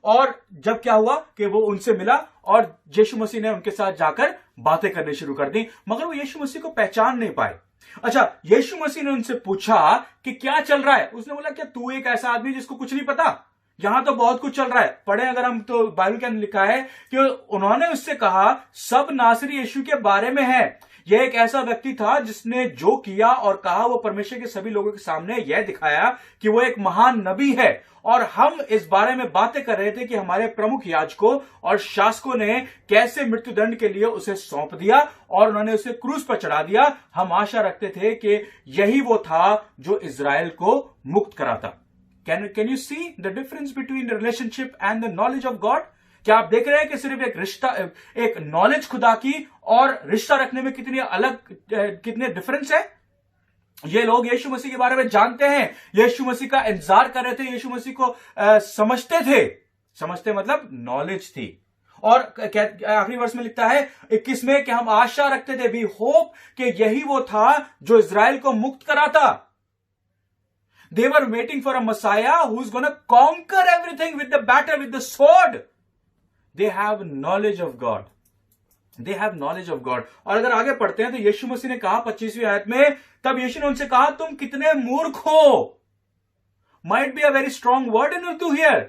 और जब क्या हुआ कि वो उनसे मिला और यीशु मसीह ने उनके साथ जाकर बातें करनी शुरू कर दी, मगर वो यीशु मसीह को पहचान नहीं पाए। अच्छा, यीशु मसीह ने उनसे पूछा कि क्या चल रहा है। उसने बोला, क्या तू एक ऐसा आदमी जिसको कुछ नहीं पता? यहां तो बहुत कुछ चल रहा है। पढ़े अगर हम, तो बाइबल के अंदर लिखा है कि उन्होंने उससे कहा, सब नासरी यीशु के बारे में है। यह एक ऐसा व्यक्ति था जिसने जो किया और कहा, वो परमेश्वर के सभी लोगों के सामने यह दिखाया कि वो एक महान नबी है। और हम इस बारे में बातें कर रहे थे कि हमारे प्रमुख याजकों और शासकों ने कैसे मृत्युदंड के लिए उसे सौंप दिया और उन्होंने उसे क्रूस पर चढ़ा दिया। हम आशा रखते थे कि यही वो था जो इजराइल को मुक्त कराता। Can you see the difference between the relationship and the knowledge of God? क्या आप देख रहे हैं कि सिर्फ एक रिश्ता, एक नॉलेज खुदा की और रिश्ता रखने में कितने डिफरेंस है? ये लोग यीशु मसीह के बारे में जानते हैं, यीशु मसीह का इंतजार कर रहे थे, यीशु मसीह को समझते मतलब नॉलेज थी। और आखिरी वर्ष में लिखता है 21 में कि हम आशा रखते थे, वी होप, कि यही वो था जो इजराइल को मुक्त कराता। They were waiting for a Messiah who's going to conquer everything with the battle, with the sword. They have knowledge of God. They have knowledge of God. और अगर आगे पढ़ते हैं तो यीशु मसीह ने कहा 25वीं आयत में, तब यीशु ने उनसे कहा, तुम कितने मूर्ख हो। Might be a very strong word in Urdu here.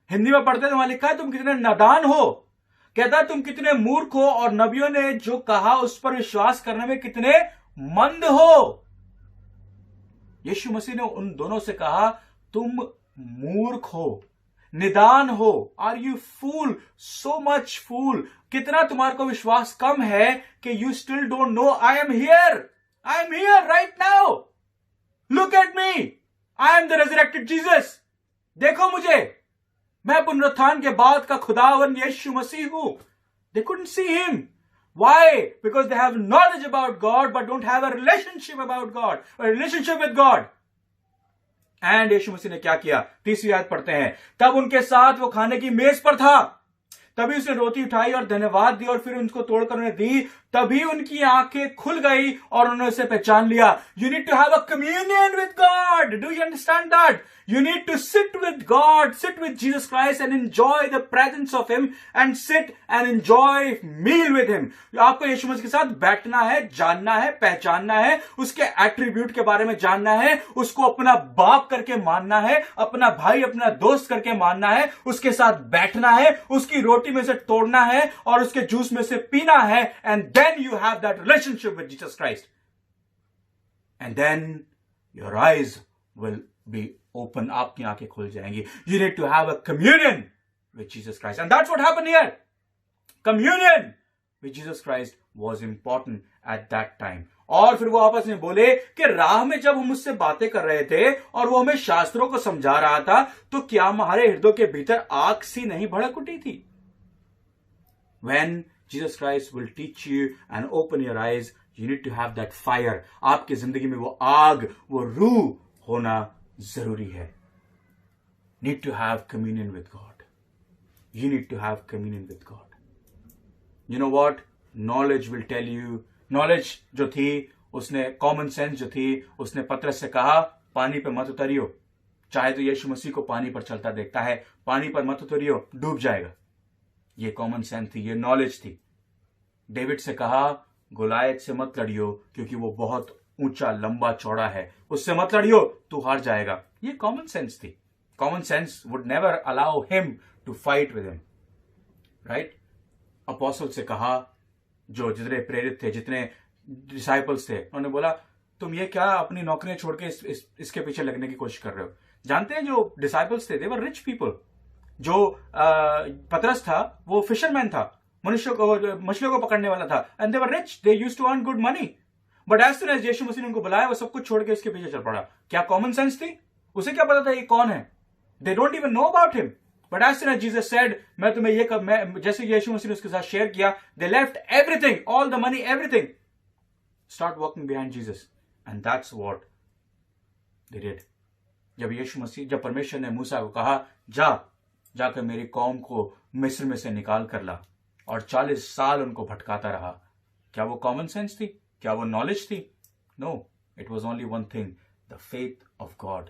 Hindi में पढ़ते हैं तो वहां लिखा है, तुम कितने नादान हो। कहता है तुम कितने मूर्ख हो और नबियों ने जो कहा उस पर विश्वास करने में कितने मंद हो। यीशु मसीह ने उन दोनों से कहा, तुम मूर्ख हो, निदान हो। Are you fool, so much fool. कितना तुम्हारे को विश्वास कम है कि you still don't know I am here right now. Look at me, I am the resurrected Jesus. देखो मुझे, मैं पुनरुत्थान के बाद का खुदावन यीशु मसीह हूं। They couldn't see him. Why? Because they have knowledge about God but don't have a relationship about God, a relationship with God. And यीशु मसीह ने क्या किया? 30वीं आयत पढ़ते हैं, तब उनके साथ वो खाने की मेज पर था, तभी उसने रोटी उठाई और धन्यवाद दी और फिर उनको तोड़कर उन्हें दी। तभी उनकी आंखें खुल गई और उन्होंने उसे पहचान लिया। You need to have a communion with God. Do you understand that? You need to sit with God, sit with Jesus Christ and enjoy the presence of Him and sit and enjoy meal with Him. आपको यीशु मसीह के साथ बैठना है, जानना है, पहचानना है, उसके एट्रीब्यूट के बारे में जानना है, उसको अपना बाप करके मानना है, अपना भाई, अपना दोस्त करके मानना है, उसके साथ बैठना है, उसकी रोटी में से तोड़ना है और उसके जूस में से पीना है। And then you have that relationship with Jesus Christ. And then your eyes will be open. आपकी आंखें खुल जाएंगी. You need to have a communion with Jesus Christ. And that's what happened here. Communion with Jesus Christ was important at that time. और फिर वो आपस में बोले कि राह में जब हम उससे बातें कर रहे थे और वो हमें शास्त्रों को समझा रहा था, तो क्या हमारे हृदय के भीतर आग सी नहीं भड़क उठी थी? When Jesus Christ will teach you and open your eyes, you need to have that fire. आपकी जिंदगी में वो आग, वो रूह होना जरूरी है. Need to have communion with God. You need to have communion with God. You know what? Knowledge will tell you. Knowledge जो थी, उसने common sense जो थी, उसने पतरस से कहा पानी पर मत उतरियो. चाहे तो यीशु मसीह को पानी पर चलता देखता है, पानी पर मत उतरियो, डूब जाएगा. ये कॉमन सेंस थी, ये नॉलेज थी. डेविड से कहा गोलायत से मत लड़ियो क्योंकि वो बहुत ऊंचा लंबा चौड़ा है, उससे मत लड़ियो, तू हार जाएगा. ये कॉमन सेंस थी. Common sense would never allow him to fight with him, right? Apostle से कहा, जो जितने प्रेरित थे, जितने डिसाइपल्स थे, उन्होंने बोला तुम ये क्या अपनी नौकरियां छोड़ के इसके पीछे लगने की कोशिश कर रहे हो? जानते हैं जो डिसाइपल्स थे, दे वर रिच पीपल. जो पतरस था वो फिशरमैन था, मछलियों को पकड़ने वाला था, and they were rich, they used to earn good money. But as soon as Yeshu Masih ने उनको बुलाया, वो सब कुछ छोड़ के इसके पीछे चल पड़ा. क्या कॉमन सेंस थी? उसे क्या पता था ये कौन है? They don't even know about him. But as soon as Jesus said, मैं तुम्हें ये मैं जैसे यीशु मसीह ने उसके साथ शेयर किया, they left everything, all the money, everything, start walking behind Jesus. And that's what they did. जब परमेश्वर ने मूसा को कहा जाकर मेरी कौम को मिस्र में से निकाल कर ला, और 40 साल उनको भटकाता रहा, क्या वो कॉमन सेंस थी? क्या वो नॉलेज थी? No, it was only one thing, the faith of God.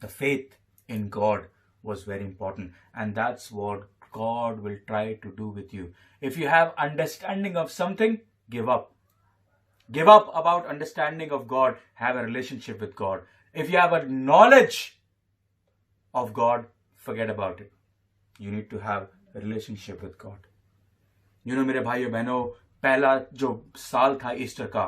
The faith in God was very important, and that's what God will try to do with you. If you have understanding of something, give up. Give up about understanding of God. Have a relationship with God. If you have a knowledge of God, forget about it. You need to have a relationship with God. You know, मेरे भाइयों बहनों, पहला जो साल था Easter का,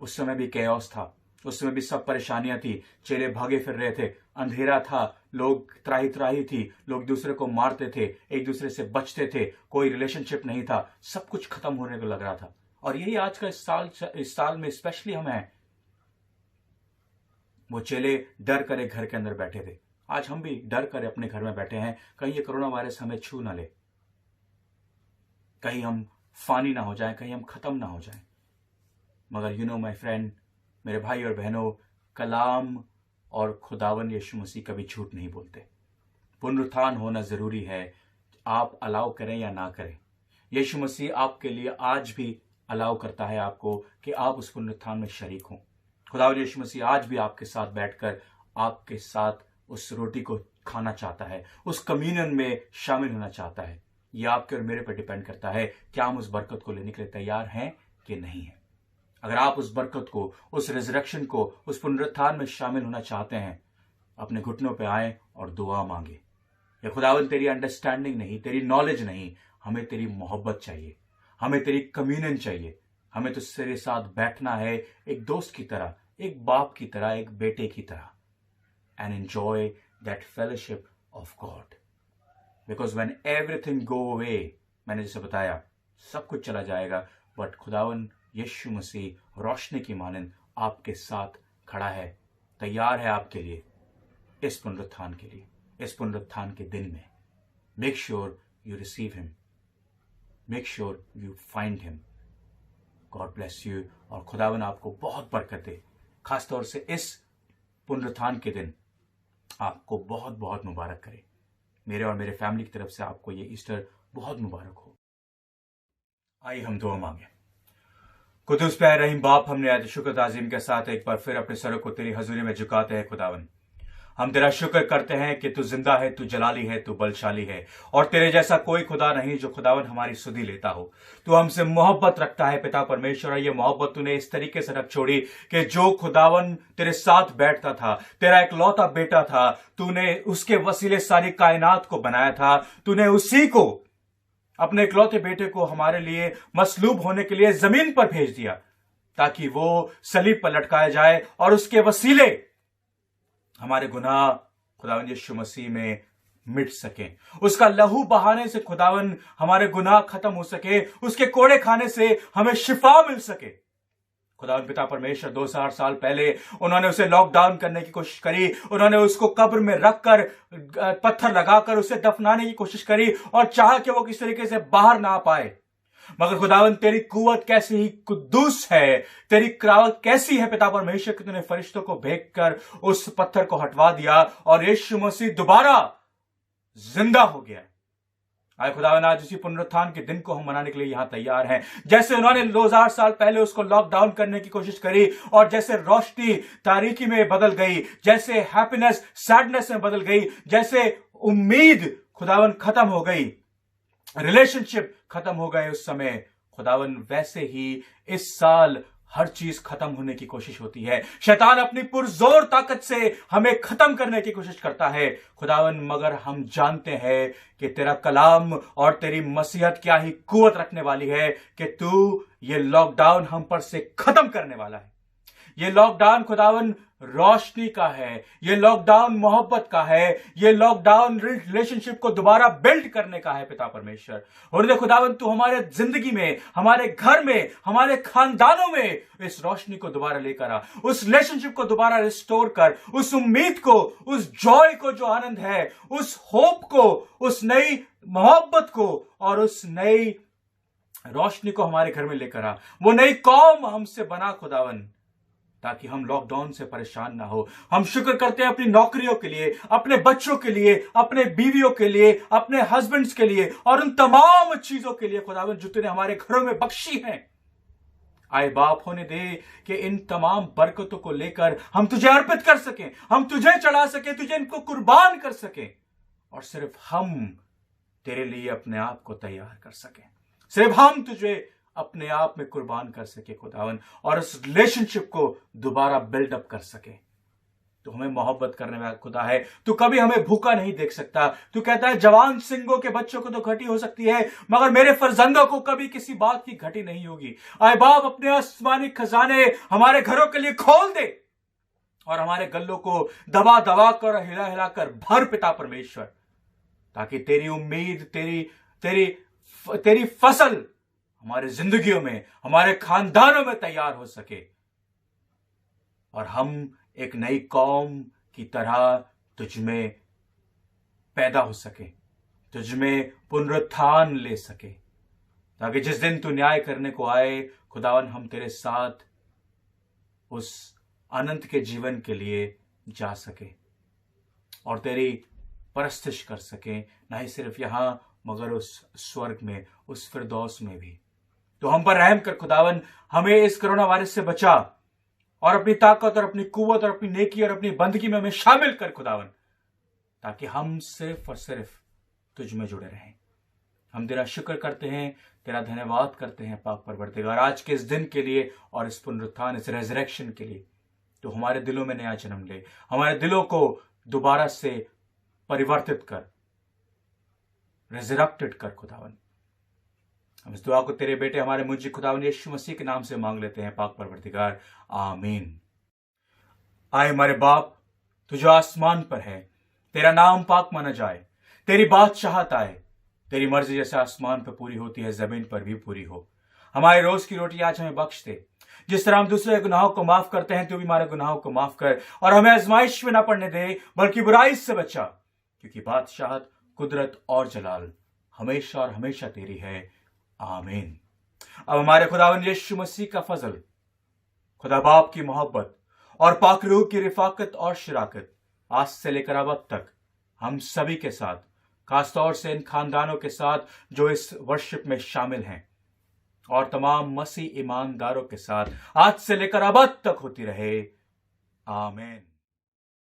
उस समय भी chaos था, उस समय भी सब परेशानियां थी, चेले भागे फिर रहे थे, अंधेरा था, लोग त्राही थी, लोग दूसरे को मारते थे, एक दूसरे से बचते थे, कोई रिलेशनशिप नहीं था, सब कुछ खत्म होने को लग रहा था. और यही आज का इस साल में स्पेशली हम हैं. वो चेले डर करे घर के अंदर बैठे थे, आज हम भी डर करे अपने घर में बैठे हैं, कहीं ये कोरोना वायरस हमें छू ना ले, कहीं हम फानी ना हो जाएं, कहीं हम खत्म ना हो जाएं. मगर यू नो माय फ्रेंड, मेरे भाई और बहनों, कलाम और खुदावन यीशु मसीह कभी झूठ नहीं बोलते. पुनरुत्थान होना जरूरी है, आप अलाउ करें या ना करें. यीशु मसीह आपके लिए आज भी अलाउ करता है आपको कि आप उस पुनरुत्थान में शरीक हों. खुदावन यीशु मसीह आज भी आपके साथ बैठकर आपके साथ उस रोटी को खाना चाहता है, उस कम्युनियन में शामिल होना चाहता है. यह आपके और मेरे पर डिपेंड करता है, क्या हम उस बरकत को लेने के लिए तैयार हैं कि नहीं है. अगर आप उस बरकत को, उस रिजरेक्शन को, उस पुनरुत्थान में शामिल होना चाहते हैं, अपने घुटनों पे आए और दुआ मांगे. या खुदावन तेरी अंडरस्टैंडिंग नहीं, तेरी नॉलेज नहीं, हमें तेरी मोहब्बत चाहिए, हमें तेरी कम्युनियन चाहिए, हमें तो तेरे साथ बैठना है, एक दोस्त की तरह, एक बाप की तरह, एक बेटे की तरह, and enjoy that fellowship of God. Because when everything go away, मैंने जैसे बताया, सब कुछ चला जाएगा, बट खुदावन यीशु मसीह रोशनी की मानंद आपके साथ खड़ा है, तैयार है आपके लिए इस पुनरुत्थान के लिए, इस पुनरुत्थान के दिन में. Make sure you receive him, make sure you find him. God bless you, और खुदावन आपको बहुत बरकत दे. खासतौर से इस पुनरुत्थान के दिन आपको बहुत बहुत मुबारक करे. मेरे और मेरे फैमिली की तरफ से आपको ये ईस्टर बहुत मुबारक हो. आइए हम दुआ मांगे. कुदुस प्यारे रहीम बाप, हमने आज शुक्र ताजीम के साथ एक बार फिर अपने सरों को तेरी हजूरी में झुकाते हैं. खुदावन, हम तेरा शुक्र करते हैं कि तू जिंदा है, तू जलाली है, तू बलशाली है, और तेरे जैसा कोई खुदा नहीं जो खुदावन हमारी सुधि लेता हो. तू हमसे मोहब्बत रखता है पिता परमेश्वर, और ये मोहब्बत तूने इस तरीके से रख छोड़ी कि जो खुदावन तेरे साथ बैठता था, तेरा एक लौता बेटा था, तूने उसके वसीले सारी कायनात को बनाया था. तूने उसी को, अपने इकलौते बेटे को हमारे लिए मसलूब होने के लिए जमीन पर भेज दिया, ताकि वो सलीब पर लटकाया जाए और उसके वसीले हमारे गुनाह खुदावंद यीशु मसीह में मिट सके, उसका लहू बहाने से खुदावन हमारे गुनाह खत्म हो सके, उसके कोड़े खाने से हमें शिफा मिल सके। खुदावन पिता परमेश्वर 2000 साल पहले उन्होंने उसे लॉकडाउन करने की कोशिश करी, उन्होंने उसको कब्र में रखकर पत्थर लगाकर उसे दफनाने की कोशिश करी और चाहा कि वो किस तरीके से बाहर ना आ पाए। मगर खुदावन तेरी कुव्वत कैसी ही कुद्दूस है, तेरी कुव्वत कैसी है पिता परमेश्वर कि तूने फरिश्तों को भेजकर उस पत्थर को हटवा दिया और यीशु मसीह दोबारा जिंदा हो गया। आए खुदावन आज उसी पुनरुत्थान के दिन को हम मनाने के लिए यहां तैयार हैं। जैसे उन्होंने 2000 साल पहले उसको लॉकडाउन करने की कोशिश करी और जैसे रोशनी तारीकी में बदल गई, जैसे हैप्पीनेस सैडनेस में बदल गई, जैसे उम्मीद खुदावन खत्म हो गई, रिलेशनशिप खत्म हो गए उस समय, खुदावन वैसे ही इस साल हर चीज खत्म होने की कोशिश होती है। शैतान अपनी पुरजोर ताकत से हमें खत्म करने की कोशिश करता है खुदावन, मगर हम जानते हैं कि तेरा कलाम और तेरी मसीहत क्या ही कुव्वत रखने वाली है कि तू ये लॉकडाउन हम पर से खत्म करने वाला है। ये लॉकडाउन खुदावन रोशनी का है, ये लॉकडाउन मोहब्बत का है, ये लॉकडाउन रिलेशनशिप को दोबारा बिल्ड करने का है पिता परमेश्वर। और खुदावन तू हमारे जिंदगी में, हमारे घर में, हमारे खानदानों में इस रोशनी को दोबारा लेकर आ, उस रिलेशनशिप को दोबारा रिस्टोर कर, उस उम्मीद को, उस जॉय को जो आनंद है, उस होप को, उस नई मोहब्बत को और उस नई रोशनी को हमारे घर में लेकर आ। वो नई कौम हमसे बना खुदावन, ताकि हम लॉकडाउन से परेशान ना हो। हम शुक्र करते हैं अपनी नौकरियों के लिए, अपने बच्चों के लिए, अपने बीवियों के लिए, अपने हस्बैंड्स के लिए और उन तमाम चीजों के लिए खुदावन जो तूने हमारे घरों में बख्शी हैं। आए बाप होने दे कि इन तमाम बरकतों को लेकर हम तुझे अर्पित कर सकें, हम तुझे चढ़ा सकें, तुझे इनको कुर्बान कर सकें और सिर्फ हम तेरे लिए अपने आप को तैयार कर सकें, सिर्फ हम तुझे अपने आप में कुर्बान कर सके खुदावन और उस रिलेशनशिप को दोबारा बिल्डअप कर सके। तो हमें मोहब्बत करने वाला खुदा है, तू कभी हमें भूखा नहीं देख सकता। तू कहता है जवान सिंगों के बच्चों को तो घटी हो सकती है, मगर मेरे फर्जंदों को कभी किसी बात की घटी नहीं होगी। आए बाप अपने आसमानी खजाने हमारे घरों के लिए खोल दे और हमारे गल्लों को दबा दबा कर, हिला हिला कर भर पिता परमेश्वर, ताकि तेरी उम्मीद, तेरी फसल हमारे जिंदगियों में, हमारे खानदानों में तैयार हो सके और हम एक नई कौम की तरह तुझ में पैदा हो सके, तुझ में पुनरुत्थान ले सके, ताकि जिस दिन तू न्याय करने को आए खुदावन हम तेरे साथ उस अनंत के जीवन के लिए जा सके और तेरी परस्तिश कर सके, ना ही सिर्फ यहां मगर उस स्वर्ग में, उस फिरदौस में भी। तो हम पर रहम कर खुदावन, हमें इस कोरोना वायरस से बचा और अपनी ताकत और अपनी कुव्वत और अपनी नेकी और अपनी बंदगी में हमें शामिल कर खुदावन, ताकि हम सिर्फ और सिर्फ तुझ में जुड़े रहें। हम तेरा शुक्र करते हैं, तेरा धन्यवाद करते हैं पाक परवरदिगार आज के इस दिन के लिए और इस पुनरुत्थान, इस रेजरेक्शन के लिए। तो हमारे दिलों में नया जन्म ले, हमारे दिलों को दोबारा से परिवर्तित कर, रेजरेक्टेड कर खुदावन। हम इस दुआ को तेरे बेटे हमारे मुझे खुदावन यीशु मसीह के नाम से मांग लेते हैं पाक परवरदिगार, आमीन। आए हमारे बाप, तू जो आसमान पर है, तेरा नाम पाक माना जाए, तेरी बादशाहत आए, तेरी मर्जी जैसे आसमान पर पूरी होती है जमीन पर भी पूरी हो। हमारे रोज की रोटी आज हमें बख्श दे, जिस तरह हम दूसरे गुनाहों को माफ करते हैं तू भी हमारे गुनाहों को माफ कर और हमें आजमाइश में ना पड़ने दे, बल्कि बुराई से बचा, क्योंकि बादशाहत, कुदरत और जलाल हमेशा और हमेशा तेरी है, आमीन। अब हमारे खुदावन यीशु मसीह का फजल, खुदा बाप की मोहब्बत और पाक रूह की रिफाकत और शराकत आज से लेकर अब तक हम सभी के साथ, खासतौर से इन खानदानों के साथ जो इस वर्शिप में शामिल हैं और तमाम मसीह ईमानदारों के साथ आज से लेकर अब तक होती रहे, आमीन।